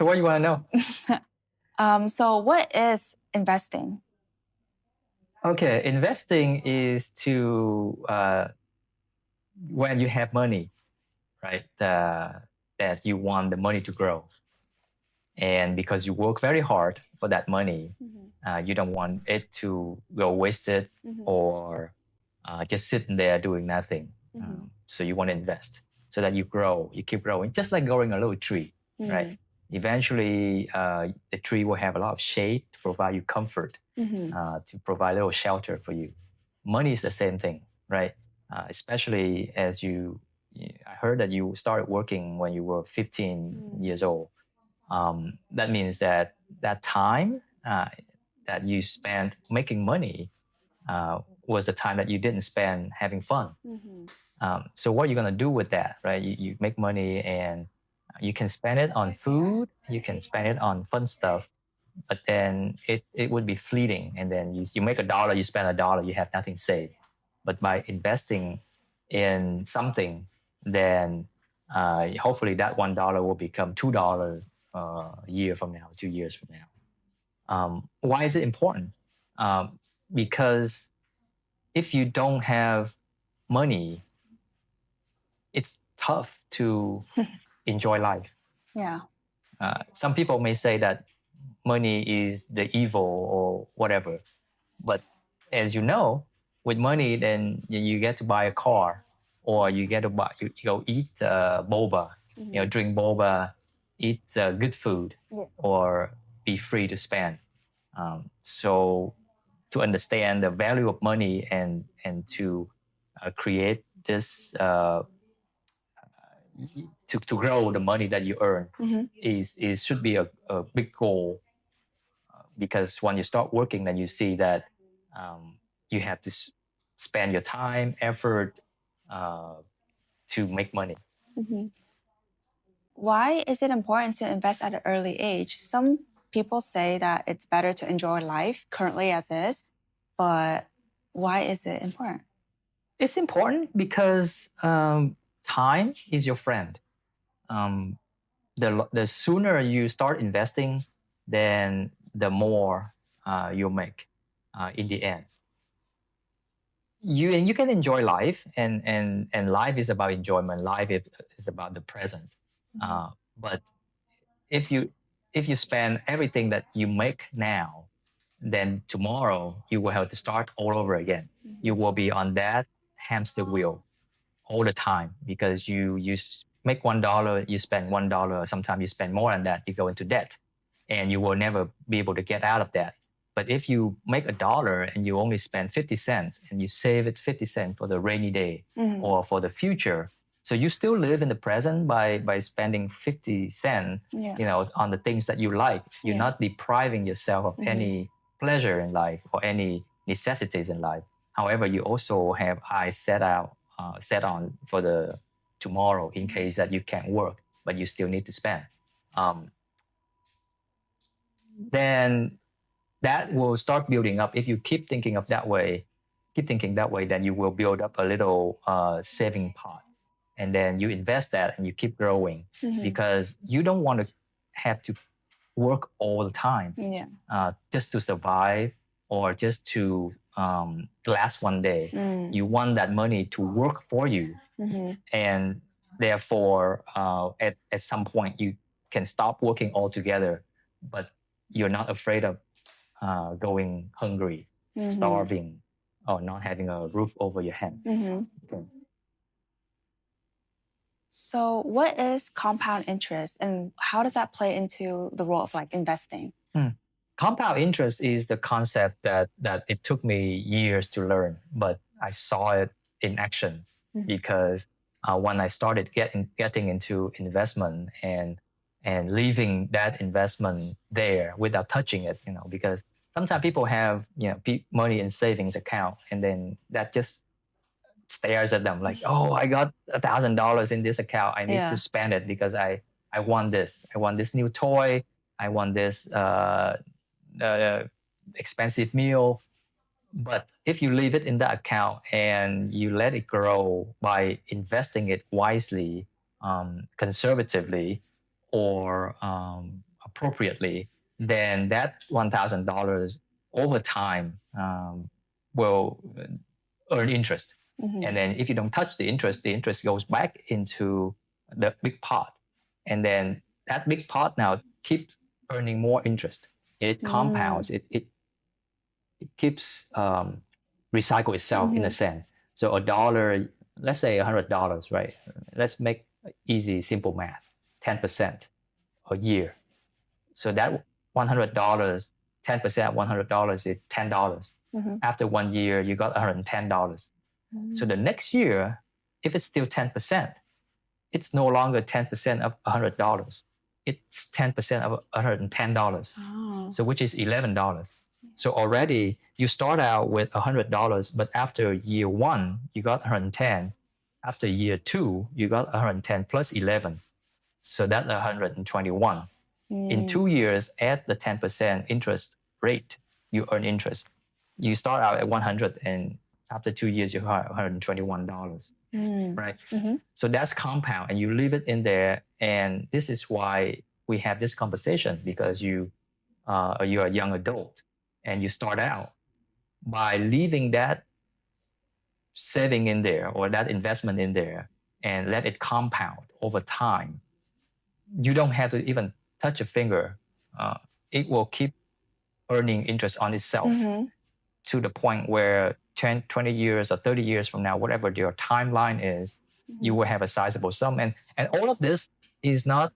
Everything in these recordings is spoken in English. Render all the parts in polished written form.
So what do you want to know? So what is investing? Okay, investing is to when you have money, right? That you want the money to grow, and because you work very hard for that money, you don't want it to go wasted or just sitting there doing nothing. So you want to invest so that you grow, you keep growing, just like growing a little tree, right? Eventually, the tree will have a lot of shade to provide you comfort, to provide a little shelter for you. Money is the same thing, right? Especially as I heard that you started working when you were 15 years old. That means that time that you spent making money was the time that you didn't spend having fun. So what are you going to do with that, right? You make money and you can spend it on food, you can spend it on fun stuff, but then it would be fleeting. And then you make $1, you spend $1, you have nothing saved. But by investing in something, then hopefully that $1 will become $2 a year from now, 2 years from now. Why is it important? Because if you don't have money, it's tough to enjoy life. Yeah. Some people may say that money is the evil or whatever, but as you know, with money, then you get to buy a car, or you get to buy, you go eat boba, drink boba, eat good food, or be free to spend. So to understand the value of money and to create this to grow the money that you earn is should be a big goal, because when you start working, then you see that you have to spend your time, effort to make money. Why is it important to invest at an early age? Some people say that it's better to enjoy life currently as is, but why is it important? It's important because time is your friend. The sooner you start investing, then the more you'll make in the end. You can enjoy life, and life is about enjoyment. Life is about the present. But if you spend everything that you make now, then tomorrow you will have to start all over again. You will be on that hamster wheel all the time, because you make $1, you spend $1. Sometimes you spend more than that. You go into debt, and you will never be able to get out of that. But if you make $1 and you only spend 50 cents, and you save it 50 cents for the rainy day or for the future, so you still live in the present by spending 50 cents, on the things that you like. You're not depriving yourself of any pleasure in life or any necessities in life. However, you also have eyes set on for the tomorrow, in case that you can't work, but you still need to spend. Then that will start building up. If you keep thinking that way, then you will build up a little saving pot. And then you invest that and you keep growing, because you don't want to have to work all the time just to survive or just to last one day. You want that money to work for you. And therefore, at some point, you can stop working altogether, but you're not afraid of going hungry, starving, or not having a roof over your head. Okay. So what is compound interest, and how does that play into the role of investing? Compound interest is the concept that it took me years to learn, but I saw it in action because when I started getting into investment and leaving that investment there without touching it, because sometimes people have money in savings account, and then that just stares at them like, oh, I got $1,000 in this account. I need to spend it because I want this. I want this new toy. I want this expensive meal. But if you leave it in that account and you let it grow by investing it wisely, conservatively, or appropriately, then that $1,000 over time will earn interest. And then if you don't touch the interest goes back into the big pot. And then that big pot now keeps earning more interest. It compounds. It keeps recycle itself in a sense. So a dollar, let's say $100, right? Let's make easy, simple math. 10% a year. So that $100, 10% of $100 is $10. After 1 year, you got $110. So the next year, if it's still 10%, it's no longer 10% of $100. It's 10% of $110. So which is $11. So already you start out with $100, but after year 1, you got 110. After year 2, you got 110 plus 11. So that's 121. In 2 years, at the 10% interest rate, you earn interest. You start out at 100, and after 2 years, you have $121, right? So that's compound, and you leave it in there. And this is why we have this conversation, because you're a young adult, and you start out by leaving that saving in there or that investment in there and let it compound over time. You don't have to even touch a finger. It will keep earning interest on itself to the point where 10, 20 years or 30 years from now, whatever your timeline is, you will have a sizable sum. And all of this is not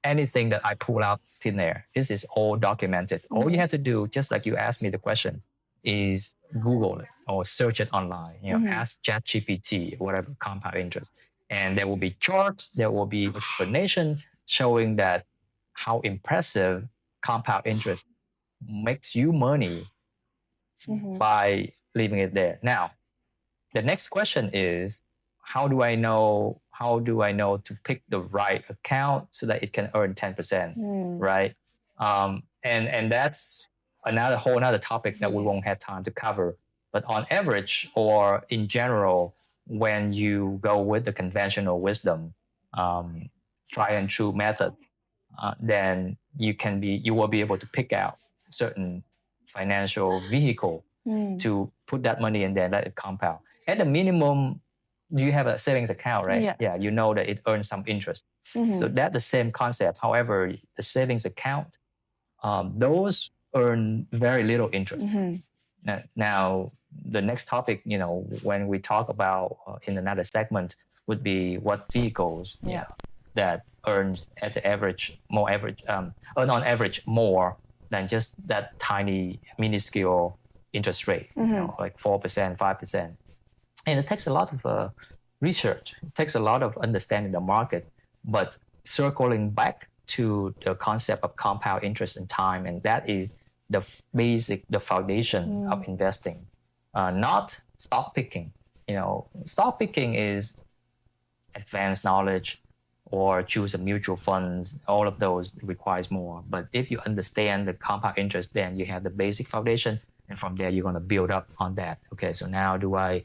anything that I pull out thin air. This is all documented. All you have to do, just like you asked me the question, is Google it or search it online. Ask ChatGPT, whatever, compound interest. And there will be charts, there will be explanation showing that how impressive compound interest makes you money by leaving it there. Now, the next question is, how do I know to pick the right account so that it can earn 10%, right? And that's whole another topic that we won't have time to cover. But on average, or in general, when you go with the conventional wisdom, try and true method, then you will be able to pick out certain financial vehicle to put that money in there and let it compound. At the minimum, you have a savings account, right? Yeah, you know that it earns some interest. So that's the same concept. However, the savings account, those earn very little interest. Now, the next topic, when we talk about in another segment, would be what vehicles that earns at the average, earn on average more than just that tiny, minuscule interest rate, like 4%, 5%. And it takes a lot of research. It takes a lot of understanding the market. But circling back to the concept of compound interest in time, and that is the foundation of investing, not stock picking. Stock picking is advanced knowledge, or choose a mutual funds. All of those requires more. But if you understand the compound interest, then you have the basic foundation, and from there you're going to build up on that. Okay, so now do I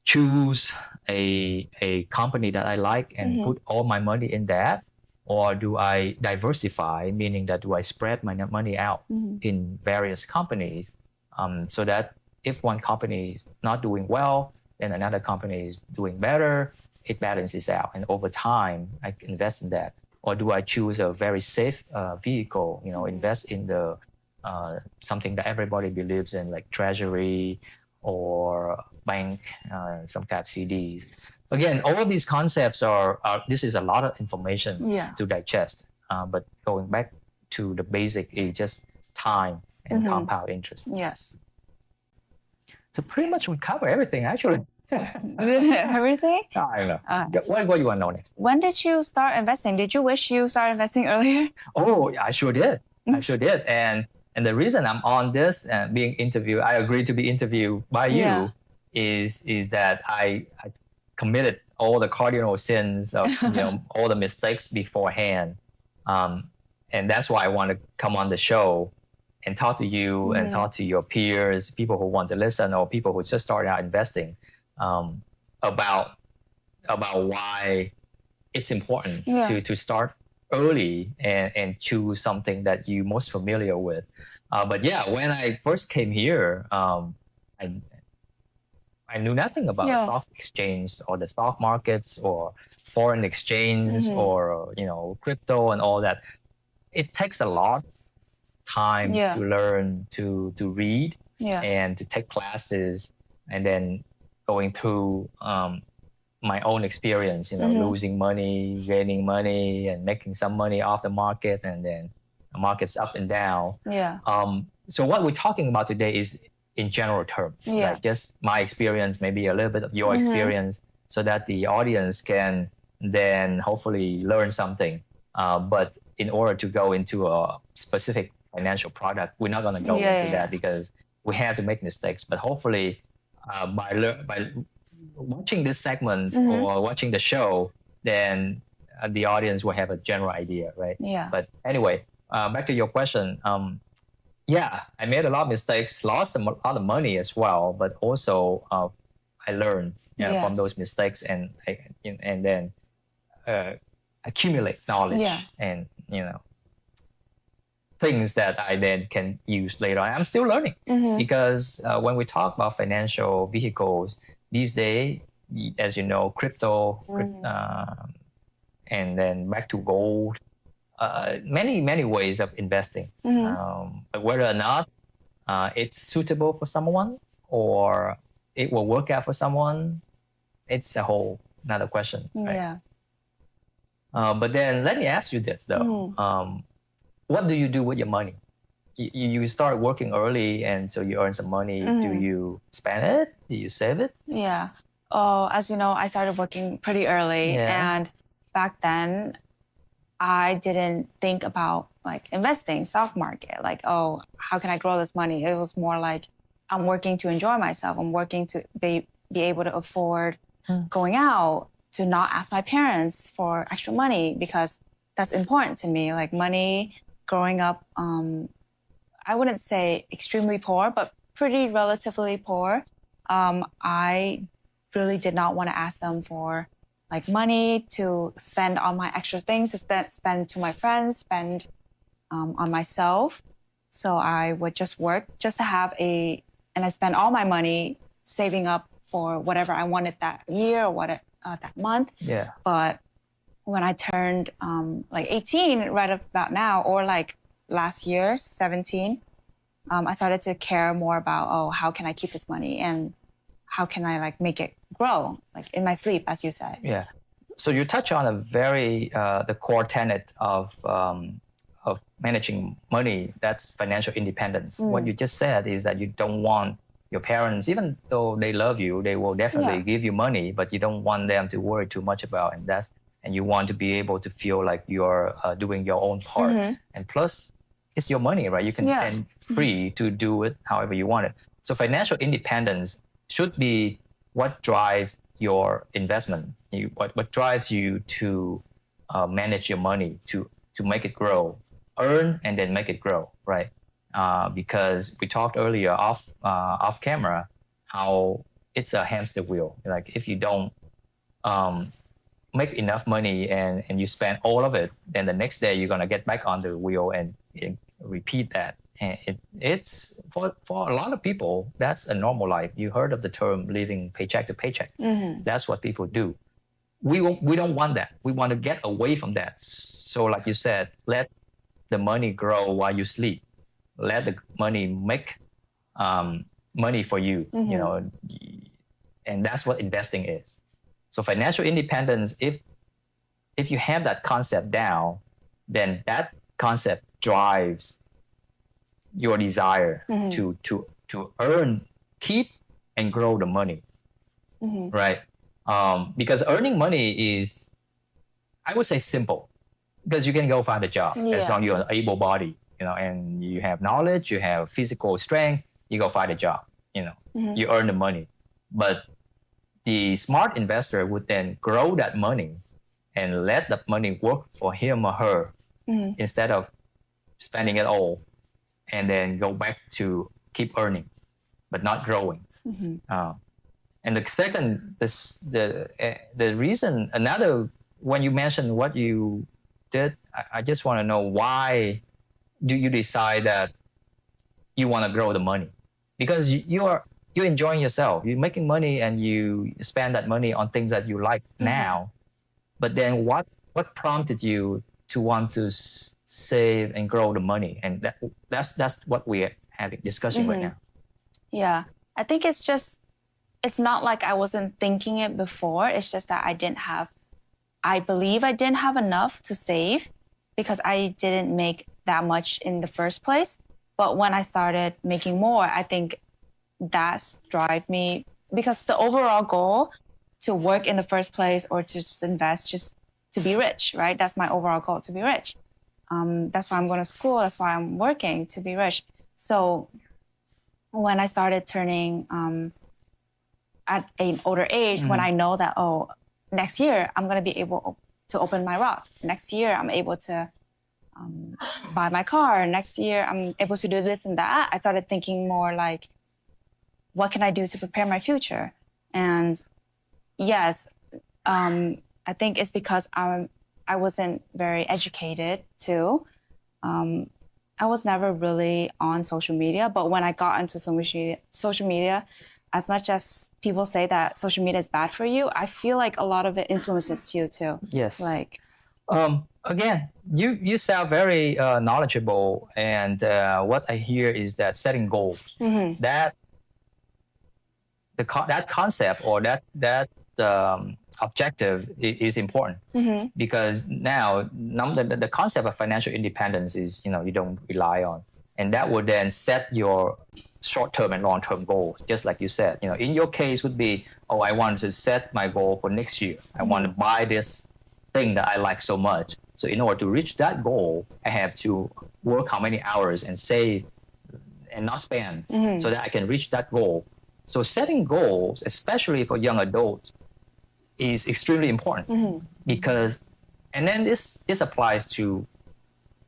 choose a company that I like and put all my money in that, or do I diversify, meaning that do I spread my money out in various companies, so that if one company is not doing well, then another company is doing better, it balances out, and over time I invest in that? Or do I choose a very safe vehicle, invest in the something that everybody believes in, like treasury or bank, some kind of CDs? Again, all of these concepts this is a lot of information to digest. But going back to the basic is just time and compound interest. Yes. So pretty much we cover everything, actually. Everything? I don't know. What do you want to know next? When did you start investing? Did you wish you started investing earlier? Oh, I sure did. And the reason I'm on this and being interviewed, I agreed to be interviewed by you, is that I committed all the cardinal sins of all the mistakes beforehand, and that's why I want to come on the show and talk to you and talk to your peers, people who want to listen, or people who just started out investing, about why it's important to start early and choose something that you're most familiar with. But yeah, when I first came here, I I knew nothing about Yeah. stock exchange or the stock markets or foreign exchange or crypto and all that. It takes a lot of time Yeah. to learn, to read, Yeah. and to take classes, and then going through my own experience, losing money, gaining money, and making some money off the market, and then the market's up and down. Yeah. So what we're talking about today is in general terms, Yeah. like just my experience, maybe a little bit of your experience, so that the audience can then hopefully learn something. But in order to go into a specific financial product, we're not going to go into that because we have to make mistakes. But hopefully, by watching this segment or watching the show, then the audience will have a general idea, right? Yeah. But anyway, back to your question. Yeah, I made a lot of mistakes, lost a lot of money as well, but also I learned from those mistakes, and then accumulate knowledge and things that I then can use later on. I'm still learning because when we talk about financial vehicles these days, as you know, crypto, and then back to gold, many ways of investing. But whether or not it's suitable for someone or it will work out for someone, it's a whole another question. Right? Yeah. But then let me ask you this though. What do you do with your money? You start working early, and so you earn some money. Do you spend it? Do you save it? Yeah. Oh, as you know, I started working pretty early, and back then, I didn't think about like investing, stock market. Like, oh, how can I grow this money? It was more like I'm working to enjoy myself. I'm working to be able to afford going out, to not ask my parents for extra money because that's important to me. Like money. Growing up, I wouldn't say extremely poor, but pretty relatively poor. I really did not want to ask them for like money to spend on my extra things, to spend to my friends, spend on myself. So I would just work just to have and I spent all my money saving up for whatever I wanted that year or that month. Yeah. But when I turned like 18, right about now, or like last year, 17, I started to care more about, oh, how can I keep this money and how can I like make it grow, like in my sleep, as you said. Yeah. So you touch on a very the core tenet of managing money. That's financial independence. What you just said is that you don't want your parents, even though they love you, they will definitely give you money, but you don't want them to worry too much about, and you want to be able to feel like you're doing your own part. And plus, it's your money, right? You can and free to do it however you want it. So financial independence should be what drives your investment. What drives you to manage your money, to make it grow, earn and then make it grow, right? Because we talked earlier off camera how it's a hamster wheel. Like if you don't make enough money and you spend all of it, then the next day you're gonna get back on the wheel and repeat that. And it's for a lot of people, that's a normal life. You heard of the term living paycheck to paycheck. That's what people do. We don't want that. We want to get away from that. So like you said, let the money grow while you sleep. Let the money make money for you, and that's what investing is. So financial independence, if you have that concept down, then that concept drives your desire to earn, keep, and grow the money, right? Because earning money is, I would say, simple, because you can go find a job as long as you're an able body, and you have knowledge, you have physical strength, you go find a job, you earn the money. But the smart investor would then grow that money and let the money work for him or her instead of spending it all and then go back to keep earning but not growing. And the second, the reason, another, when you mentioned what you did I just want to know, why do you decide that you want to grow the money? Because you're enjoying yourself, you're making money, and you spend that money on things that you like now. But then what prompted you to want to save and grow the money? And that's what we're having discussion right now. Yeah, I think it's not like I wasn't thinking it before. It's just that I believe I didn't have enough to save because I didn't make that much in the first place. But when I started making more, I think that's drive me, because the overall goal to work in the first place or to just invest, just to be rich, right? That's my overall goal, to be rich. That's why I'm going to school. That's why I'm working, to be rich. So when I started turning at an older age, when I know that, next year I'm going to be able to open my Roth. Next year I'm able to buy my car. Next year I'm able to do this and that. I started thinking more like, what can I do to prepare my future? And yes, I think it's because I wasn't very educated too. I was never really on social media, but when I got into social media, as much as people say that social media is bad for you, I feel like a lot of it influences you too. Yes. Like, again, you sound very knowledgeable, and what I hear is that setting goals, that concept or that objective is important, because now the concept of financial independence is, you don't rely on, and that would then set your short-term and long-term goals, just like you said. In your case would be, I want to set my goal for next year. I want to buy this thing that I like so much. So in order to reach that goal, I have to work how many hours and save and not spend, so that I can reach that goal. So setting goals, especially for young adults, is extremely important, because, and then this applies to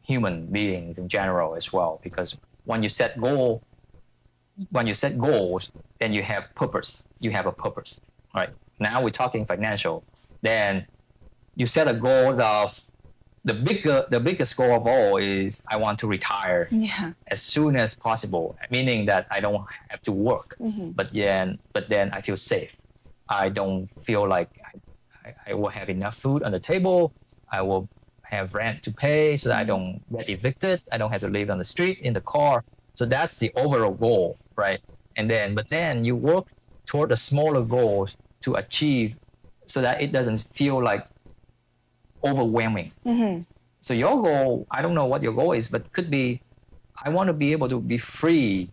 human beings in general as well, because when you set goals, then you have purpose. You have a purpose, right? Now we're talking financial. Then you set a goal of the biggest goal of all is, I want to retire as soon as possible, meaning that I don't have to work, but then I feel safe. I don't feel like I will have enough food on the table. I will have rent to pay so that I don't get evicted. I don't have to live on the street, in the car. So that's the overall goal, right? But then you work toward the smaller goals to achieve, so that it doesn't feel like overwhelming. So your goal, I don't know what your goal is, but could be, I want to be able to be free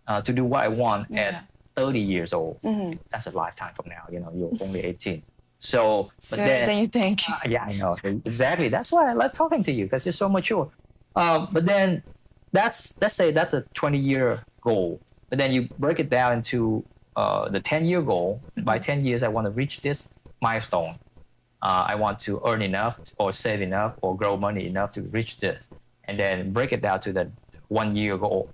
to do what I want at 30 years old. That's a lifetime from now. You're only 18. So, but then you think. Yeah, I know. Exactly. That's why I love talking to you, because you're so mature. But then let's say that's a 20-year goal. But then you break it down into the 10-year goal. By 10 years, I want to reach this milestone. I want to earn enough or save enough or grow money enough to reach this. And then break it down to the 1 year goal.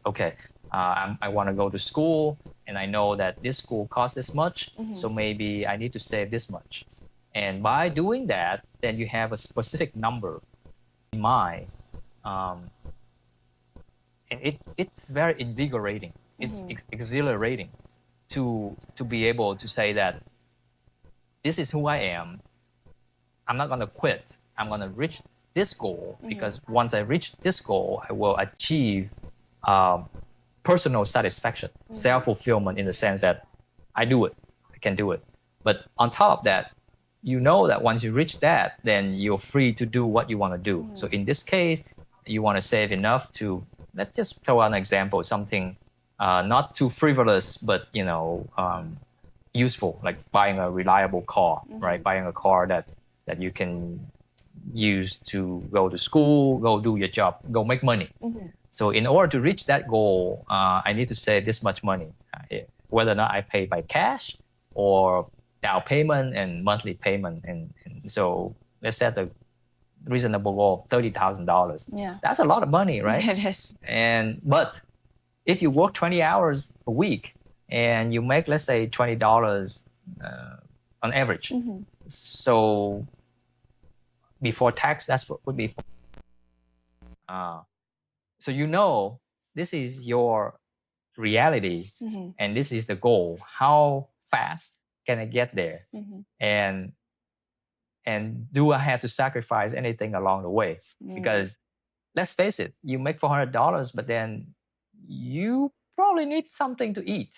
Okay, I want to go to school, and I know that this school costs this much, so maybe I need to save this much. And by doing that, then you have a specific number in mind. And it's very invigorating. It's exhilarating to be able to say that this is who I am. I'm not going to quit. I'm going to reach this goal, because once I reach this goal, I will achieve personal satisfaction, self-fulfillment, in the sense that I can do it. But on top of that, that once you reach that, then you're free to do what you want to do. So in this case, you want to save enough to, let's just throw out an example, something not too frivolous, but useful, like buying a reliable car, right? Buying a car that you can use to go to school, go do your job, go make money. So in order to reach that goal, I need to save this much money, whether or not I pay by cash or down payment and monthly payment. And so let's set a reasonable goal, $30,000. Yeah, that's a lot of money, right? It is. But if you work 20 hours a week and you make, let's say, $20 on average, so before tax, that's what would be. So you know this is your reality, and this is the goal. How fast can I get there? And do I have to sacrifice anything along the way? Because let's face it, you make $400, but then you probably need something to eat,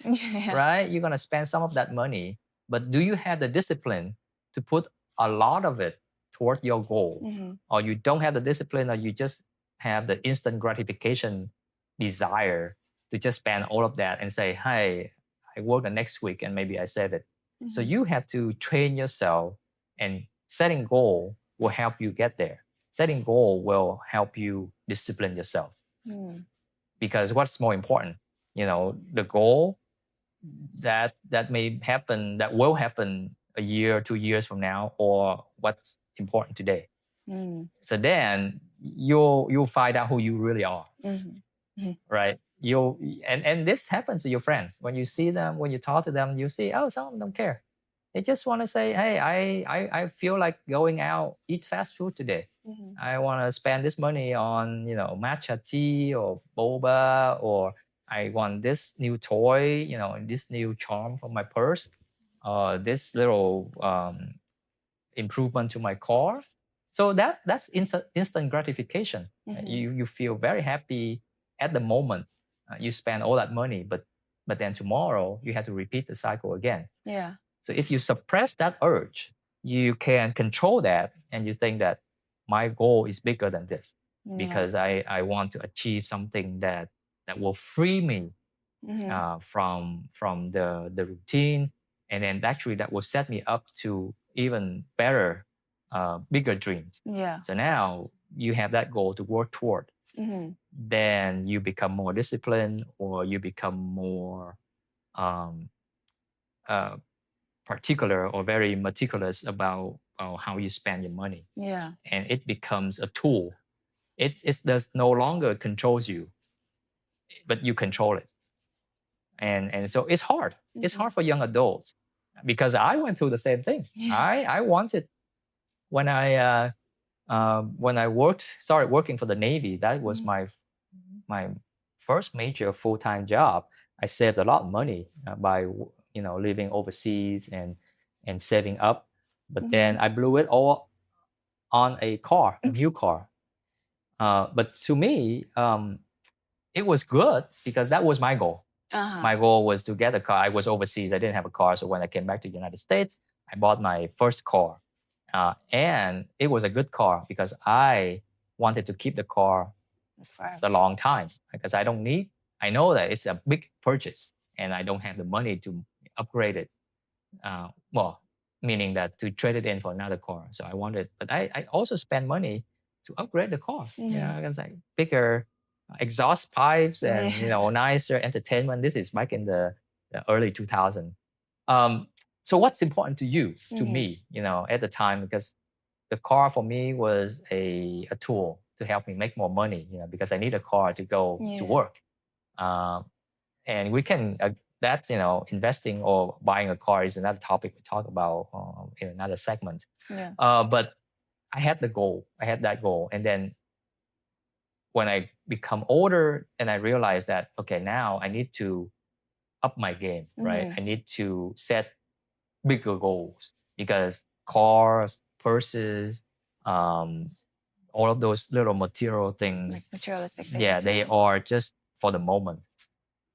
right? You're gonna spend some of that money, but do you have the discipline to put a lot of it toward your goal? Or you don't have the discipline, or you just have the instant gratification desire to just spend all of that and say, hey, I work the next week and maybe I save it. So you have to train yourself, and setting goal will help you get there. Setting goal will help you discipline yourself. Because what's more important, the goal that may happen, that will happen a year, 2 years from now, or what's important today. So then you'll find out who you really are, right? And this happens to your friends. When you see them, when you talk to them, you see, oh, some of them don't care. They just want to say, hey, I feel like going out, eat fast food today. I want to spend this money on, matcha tea or boba, or I want this new toy, this new charm for my purse, this little improvement to my car. So that's instant gratification. You feel very happy at the moment. You spend all that money, but then tomorrow you have to repeat the cycle again. Yeah. So if you suppress that urge, you can control that, and you think that my goal is bigger than this, because I want to achieve something that will free me from the routine, and then actually that will set me up to even better, bigger dreams. Yeah. So now you have that goal to work toward. Then you become more disciplined, or you become more particular or very meticulous about how you spend your money. Yeah. And it becomes a tool. It does no longer controls you, but you control it. And so it's hard. It's hard for young adults, because I went through the same thing. I wanted, when I started working for the Navy, that was my first major full-time job. I saved a lot of money by living overseas and saving up, but then I blew it all on a car, a new car. But to me, it was good, because that was my goal. My goal was to get a car. I was overseas. I didn't have a car. So when I came back to the United States, I bought my first car. And it was a good car, because I wanted to keep the car for a long time, because I know that it's a big purchase, and I don't have the money to upgrade it. Meaning that to trade it in for another car. So I wanted, but I also spent money to upgrade the car. It's like bigger exhaust pipes and nicer entertainment. This is back in the early 2000s. So what's important to you, to me, at the time, because the car for me was a tool to help me make more money, because I need a car to go to work. And we can, that's, investing or buying a car is another topic we talk about in another segment. But I had the goal. I had that goal. And then when I become older, and I realized that, okay, now I need to up my game, right? I need to set bigger goals, because cars, purses, all of those little material things, like materialistic things, they are just for the moment.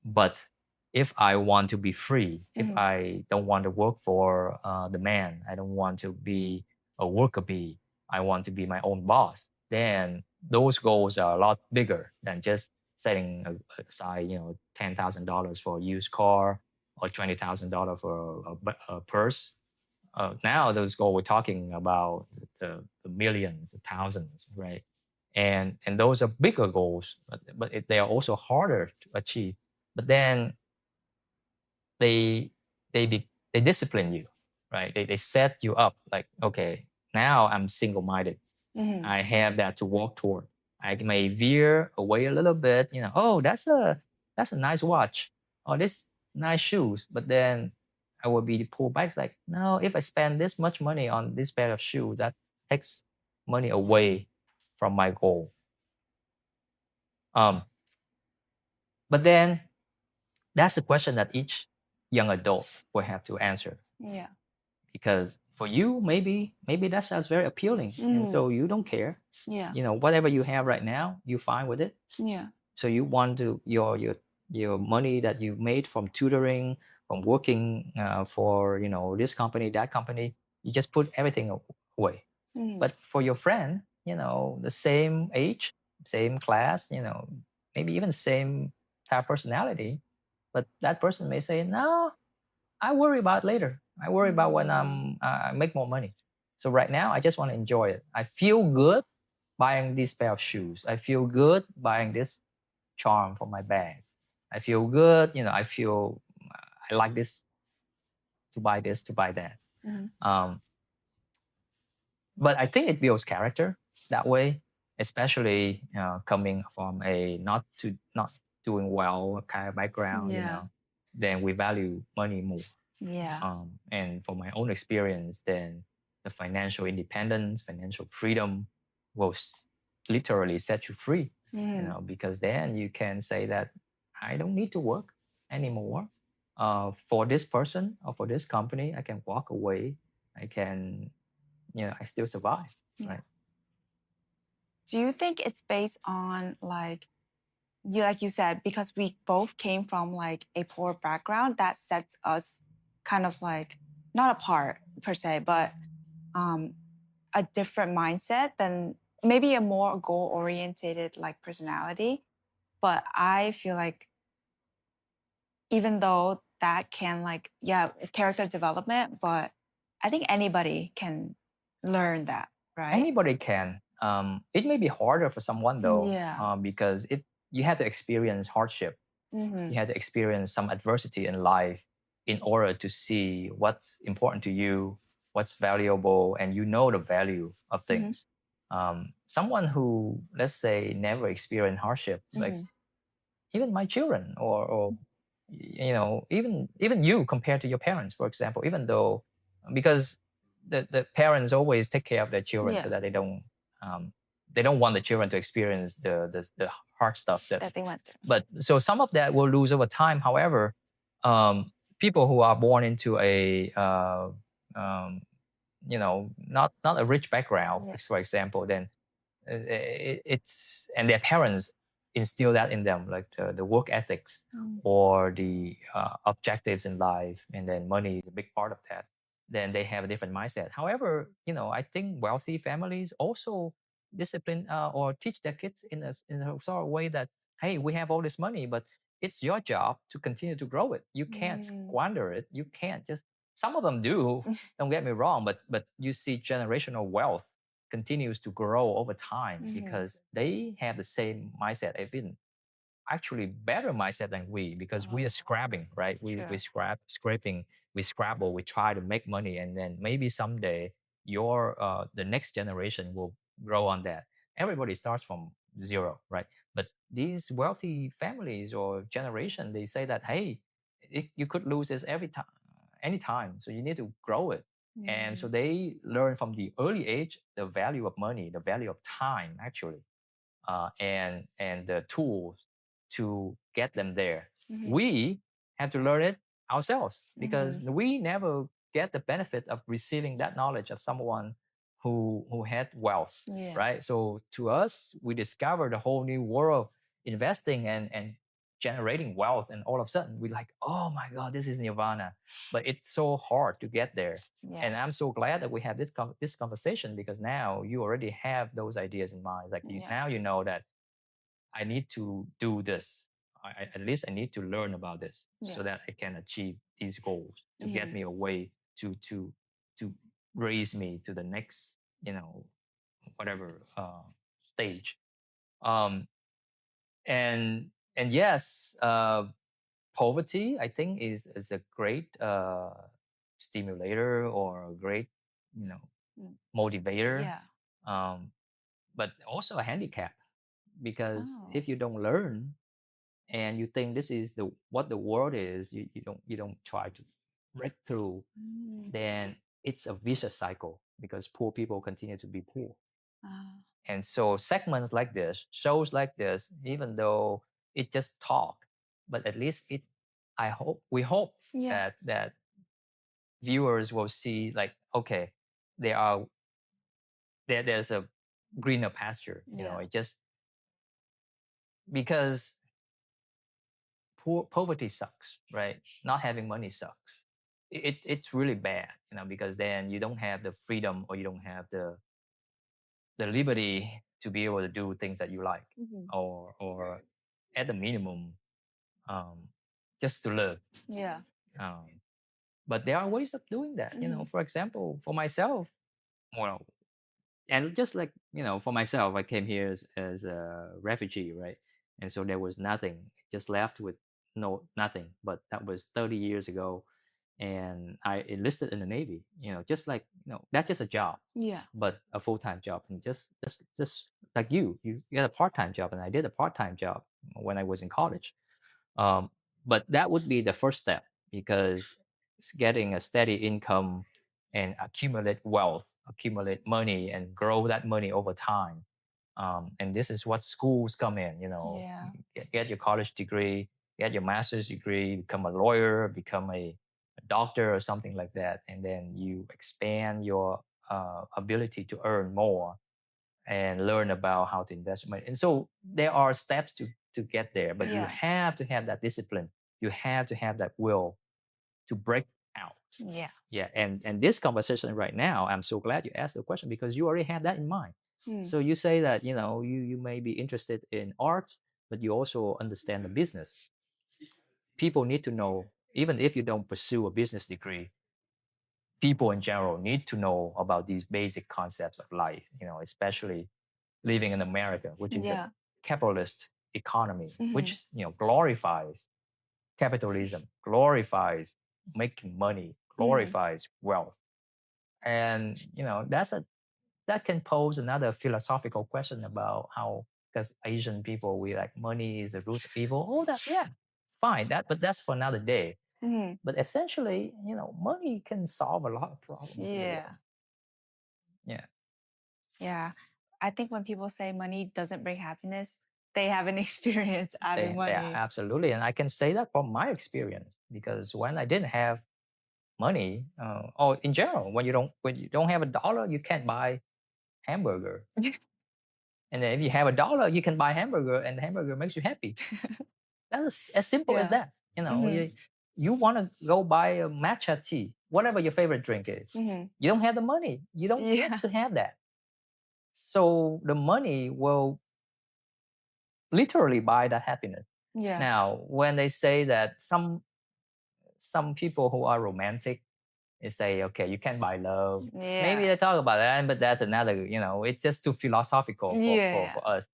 But if I want to be free, if I don't want to work for the man, I don't want to be a worker bee, I want to be my own boss, then those goals are a lot bigger than just setting aside, $10,000 for a used car, or $20,000 for a purse. Now those goals, we're talking about the millions, the thousands, right? And those are bigger goals, but they are also harder to achieve. But then they discipline you, right? They set you up, like, okay, now I'm single-minded. I have that to walk toward. I may veer away a little bit, oh, that's a nice watch, or this nice shoes, but then I will be pulled back. It's like, no, if I spend this much money on this pair of shoes, that takes money away from my goal. But then that's the question that each young adult will have to answer. Yeah. Because for you, maybe that sounds very appealing, and so you don't care. Yeah. You know, whatever you have right now, you're fine with it. Yeah. So you want to your money that you made from tutoring, from working for this company, that company, you just put everything away. But for your friend, the same age, same class, maybe even same type of personality, but that person may say, no, I worry about later. I worry about when I make more money. So right now, I just want to enjoy it. I feel good buying this pair of shoes. I feel good buying this charm for my bag. I feel good. I like this, to buy this, to buy that. But I think it builds character that way, especially coming from a not doing well kind of background. Then we value money more. Yeah. And from my own experience, then the financial independence, financial freedom will literally set you free. Because then you can say that I don't need to work anymore for this person or for this company. I can walk away. I can, I still survive. Yeah. Right. Do you think it's based on like you said, because we both came from like a poor background, that sets us kind of like not apart per se, but a different mindset than maybe a more goal oriented like personality. But I feel like even though that can like character development, but I think anybody can learn that, right? Anybody can. It may be harder for someone though, Yeah. because if you had to experience hardship, you had to experience some adversity in life in order to see what's important to you, what's valuable, and the value of things. Someone who, let's say, never experienced hardship, like even my children, or even you compared to your parents, for example, even though, because the parents always take care of their children so that they don't want the children to experience the hard stuff that they went through. But so some of that will lose over time. However, people who are born into a not a rich background, for example, then it's and their parents instill that in them, like the work ethics or the objectives in life, and then money is a big part of that. Then they have a different mindset. However, I think wealthy families also discipline or teach their kids in a sort of way that, hey, we have all this money, but it's your job to continue to grow it. You can't squander it. You can't just. Some of them do. Don't get me wrong, but you see generational wealth continues to grow over time because they have the same mindset, even actually better mindset than we, because we are scrapping, right? We scraping, we scrabble, we try to make money, and then maybe someday the next generation will grow on that. Everybody starts from zero, right? But these wealthy families or generation, they say that, hey, you could lose this every time, anytime, so you need to grow it. And so they learn from the early age the value of money, the value of time, actually, and the tools to get them there. We have to learn it ourselves because we never get the benefit of receiving that knowledge of someone who had wealth, right? So to us, we discovered a whole new world investing and generating wealth, and all of a sudden we're like, oh my god, this is nirvana. But it's so hard to get there. And I'm so glad that we have this conversation, because now you already have those ideas in mind. Like now you know that I need to do this. At least I need to learn about this so that I can achieve these goals to get me away to raise me to the next, whatever stage. Um, and yes, poverty, I think, is a great stimulator or a great, motivator. But also a handicap, because if you don't learn and you think this is what the world is, you don't try to break through, then it's a vicious cycle, because poor people continue to be poor. And so segments like this, shows like this, even though it just talk, but at least we hope that viewers will see like, okay, there's a greener pasture, you know, it just because poverty sucks, right? Not having money sucks. It's really bad, you know, because then you don't have the freedom or you don't have the liberty to be able to do things that you like, or at the minimum, just to live. Um, but there are ways of doing that. You know, for example, for myself, well, and just like, you know, for myself, I came here as a refugee, right? And so there was nothing, just left with nothing. But that was 30 years ago, and I enlisted in the Navy. You know, just like, you know, that's just a job, but a full-time job. And just like you get a part-time job, and I did a part-time job when I was in college. But that would be the first step, because it's getting a steady income and accumulate wealth, accumulate money, and grow that money over time. And this is what schools come in, you know, get your college degree, get your master's degree, become a lawyer, become a doctor or something like that. And then you expand your ability to earn more and learn about how to invest money. And so there are steps to get there, but you have to have that discipline. You have to have that will to break out. Yeah. And this conversation right now, I'm so glad you asked the question, because you already have that in mind. So you say that, you know, you may be interested in art, but you also understand the business. People need to know, even if you don't pursue a business degree, people in general need to know about these basic concepts of life, you know, especially living in America, which is a capitalist economy, which, you know, glorifies capitalism, glorifies making money, glorifies wealth. And, you know, that can pose another philosophical question about how, because Asian people, we like money is the root of evil. Oh, fine, but that's for another day. But essentially, you know, money can solve a lot of problems in the world. Yeah. I think when people say money doesn't bring happiness, they haven't experienced having money. Yeah, absolutely. And I can say that from my experience, because when I didn't have money, or in general, when you don't have a dollar, you can't buy hamburger. And then if you have a dollar, you can buy hamburger, and the hamburger makes you happy. That's as simple as that. You know, you want to go buy a matcha tea, whatever your favorite drink is. You don't have the money. You don't get to have that. So the money will literally buy that happiness. Now, when they say that some people who are romantic, they say, okay, you can't buy love. Maybe they talk about that, but that's another, you know, it's just too philosophical for us.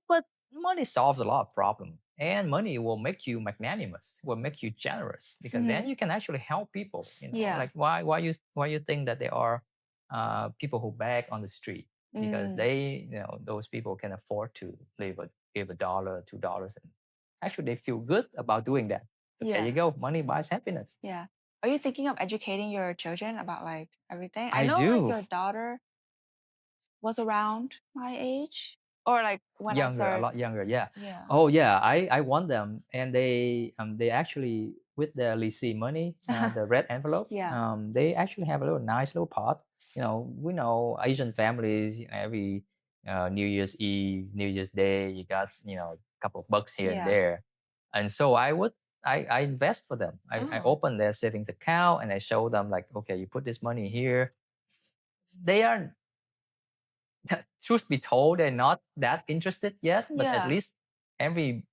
But money solves a lot of problems, and money will make you magnanimous, will make you generous, because then you can actually help people. You know, like why you think that there are people who beg on the street, because they, you know, those people can afford to give $1, $2, and actually they feel good about doing that. But there you go, money buys happiness. Are you thinking of educating your children about like everything? I I know do. like your daughter was around my age, or like when I Younger, a started. lot younger. Yeah. Yeah. Oh yeah, I want them, and they actually, with the lycée money, the red envelope, they actually have a nice little pot. You know, we know Asian families, every New Year's Eve, New Year's Day, you got, you know, a couple of bucks here and there. And so I invest for them. I open their savings account, and I show them like, okay, you put this money here. They are, truth be told, they're not that interested yet, but at least every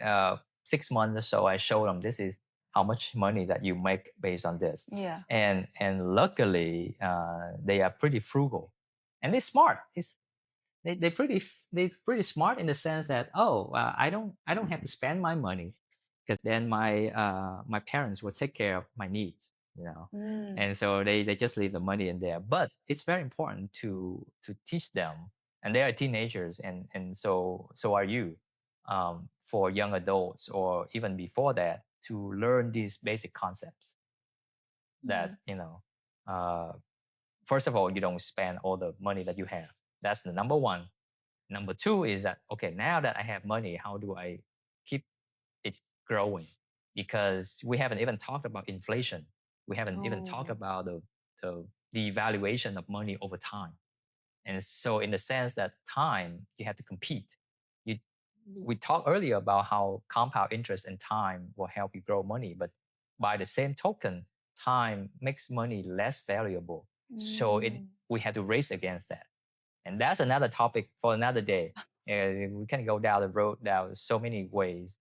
6 months or so, I show them, this is how much money that you make based on this. And luckily, they are pretty frugal, and they're smart. They pretty smart in the sense that, I don't have to spend my money, because then my parents will take care of my needs, you know. And so they just leave the money in there. But it's very important to teach them, and they are teenagers, and so are you, for young adults or even before that, to learn these basic concepts that, you know, first of all, you don't spend all the money that you have. That's the number one. Number two is that, okay, now that I have money, how do I keep it growing? Because we haven't even talked about inflation. We haven't even talked about the devaluation of money over time. And so in the sense that time, you have to compete. We talked earlier about how compound interest and time will help you grow money, but by the same token, time makes money less valuable. So we had to race against that. And that's another topic for another day. We can go down the road down so many ways.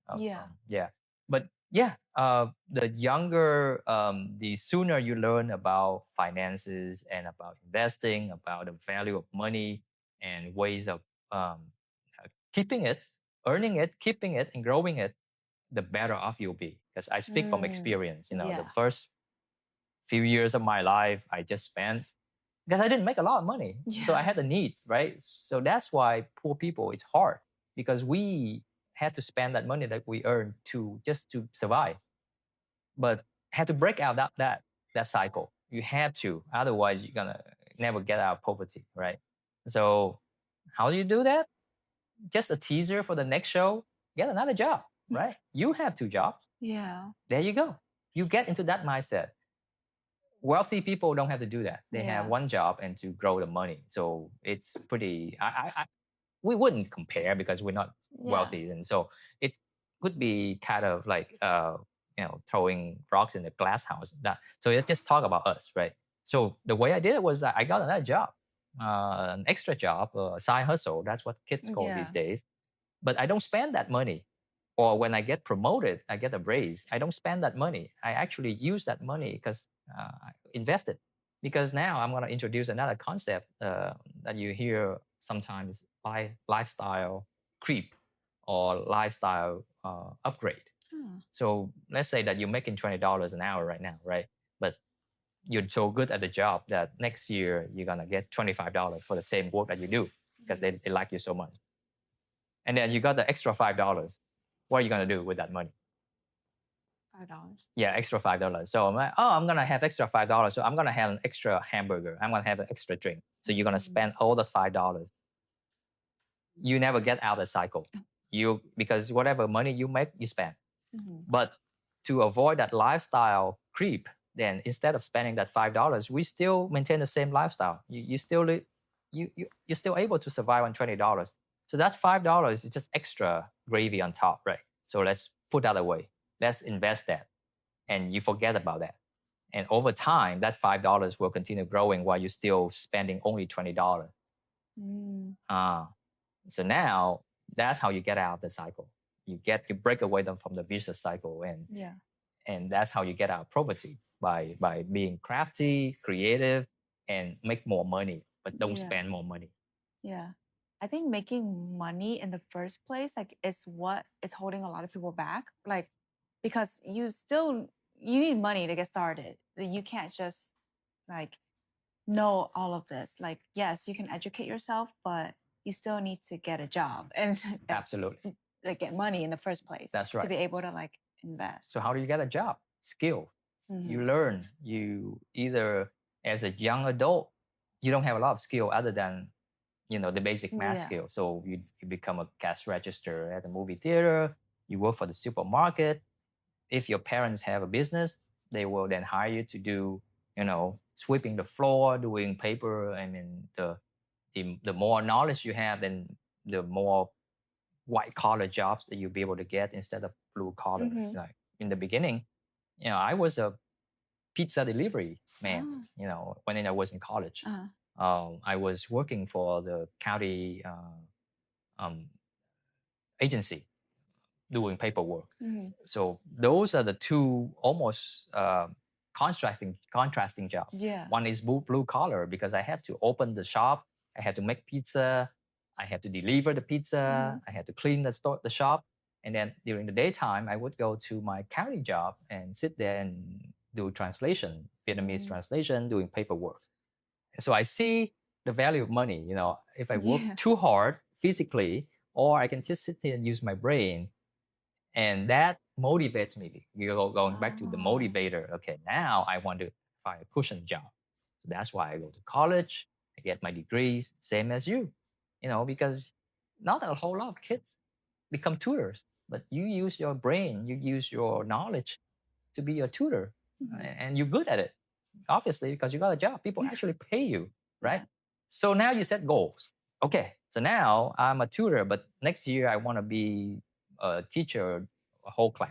But the younger, the sooner you learn about finances and about investing, about the value of money and ways of keeping it, earning it, keeping it, and growing it, the better off you'll be. Because I speak from experience. The first few years of my life, I just spent because I didn't make a lot of money. So I had the needs, right? So that's why poor people, it's hard because we had to spend that money that we earned just to survive. But had to break out that cycle. You had to, otherwise you're gonna never get out of poverty, right? So how do you do that? Just a teaser for the next show. Get another job, right? You have 2 jobs. Yeah. There you go. You get into that mindset. Wealthy people don't have to do that. They have 1 job and to grow the money. So it's pretty. We wouldn't compare because we're not wealthy, and so it would be kind of like throwing rocks in a glass house. So it just talk about us, right? So the way I did it was I got another job, an extra job, a side hustle. That's what kids call these days. But I don't spend that money. Or when I get promoted, I get a raise. I don't spend that money. I actually use that money because I invested. Because now I'm going to introduce another concept that you hear sometimes by lifestyle creep or lifestyle upgrade. So let's say that you're making $20 an hour right now, right? But you're so good at the job that next year you're going to get $25 for the same work that you do because they like you so much. And then you got the extra $5. What are you going to do with that money? $5. Yeah, extra $5. So I'm like, I'm going to have extra $5. So I'm going to have an extra hamburger. I'm going to have an extra drink. So you're going to spend all the $5. You never get out of the cycle. Because whatever money you make, you spend. But to avoid that lifestyle creep, then instead of spending that $5, we still maintain the same lifestyle. You're still able to survive on $20. So that's $5 is just extra gravy on top, right? So let's put that away. Let's invest that. And you forget about that. And over time, that $5 will continue growing while you're still spending only $20. So now that's how you get out of the cycle. You break away from the vicious cycle, and that's how you get out of poverty by being crafty, creative, and make more money, but don't spend more money. Yeah. I think making money in the first place, is what is holding a lot of people back. Because you need money to get started. You can't just know all of this. Yes, you can educate yourself, but you still need to get a job and absolutely get money in the first place. That's right. To be able to invest. So how do you get a job? Skill. You learn. You either as a young adult, you don't have a lot of skill other than the basic math skill. So you become a cash register at a movie theater. You work for the supermarket. If your parents have a business, they will then hire you to do sweeping the floor, doing paper. I mean, the more knowledge you have, then the more white collar jobs that you'll be able to get instead of blue collar. Like in the beginning, I was a pizza delivery man. When I was in college, I was working for the county agency doing paperwork. So those are the two almost contrasting jobs. One is blue collar because I had to open the shop, I had to make pizza, I had to deliver the pizza, I had to clean the shop, and then during the daytime I would go to my county job and sit there and do translation, Vietnamese translation, doing paperwork. So I see the value of money. If I work too hard physically, or I can just sit there and use my brain, and that motivates me. Going back to the motivator. Okay, now I want to find a cushion job. So that's why I go to college, I get my degrees, same as you, because not a whole lot of kids become tutors, but you use your brain, you use your knowledge to be a tutor, and you're good at it, obviously, because you got a job. People actually pay you, right? So now you set goals. Okay, so now I'm a tutor, but next year I want to be a teacher, a whole class,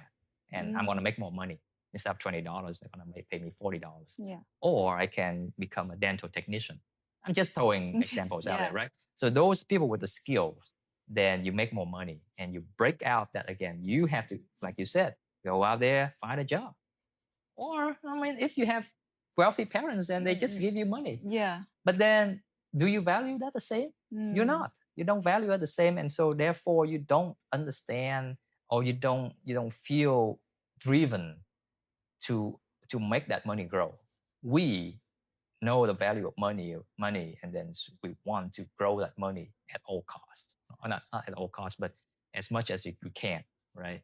and I'm going to make more money. Instead of $20, they're going to pay me $40. Yeah. Or I can become a dental technician. I'm just throwing examples out there, right? So those people with the skills, then you make more money and you break out that again. You have to, like you said, go out there, find a job. Or, if you have wealthy parents, then they just give you money. Yeah. But then, do you value that the same? You're not. You don't value it the same, and so therefore you don't understand, or you don't feel driven to make that money grow. We know the value of money, and then we want to grow that money at all costs. Not at all costs, but as much as we can, right?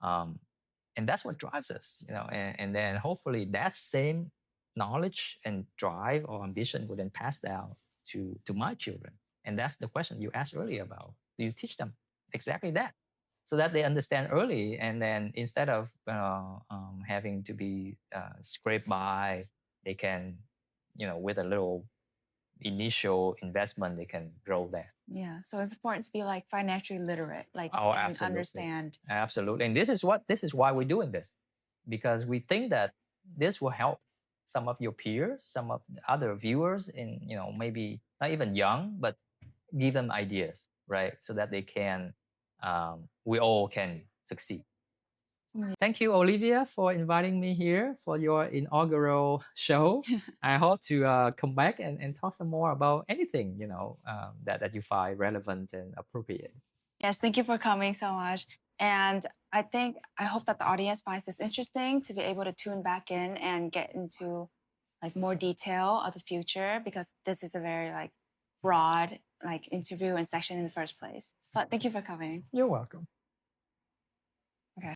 And that's what drives us, and then hopefully that same knowledge and drive or ambition will then pass down to my children. And that's the question you asked earlier about, do you teach them exactly that, so that they understand early, and then instead of having to be scraped by, they can, with a little initial investment, they can grow that. Yeah, so it's important to be like financially literate, like Oh, and absolutely. understand. Absolutely. And this is why we're doing this, because we think that this will help some of your peers, some of the other viewers, in maybe not even young, but give them ideas, right? So that they can, we all can succeed. Thank you, Olivia, for inviting me here for your inaugural show. I hope to come back and talk some more about anything, that you find relevant and appropriate. Yes, thank you for coming so much. And I hope that the audience finds this interesting, to be able to tune back in and get into like more detail of the future, because this is a very like broad like interview and section in the first place. But thank you for coming. You're welcome.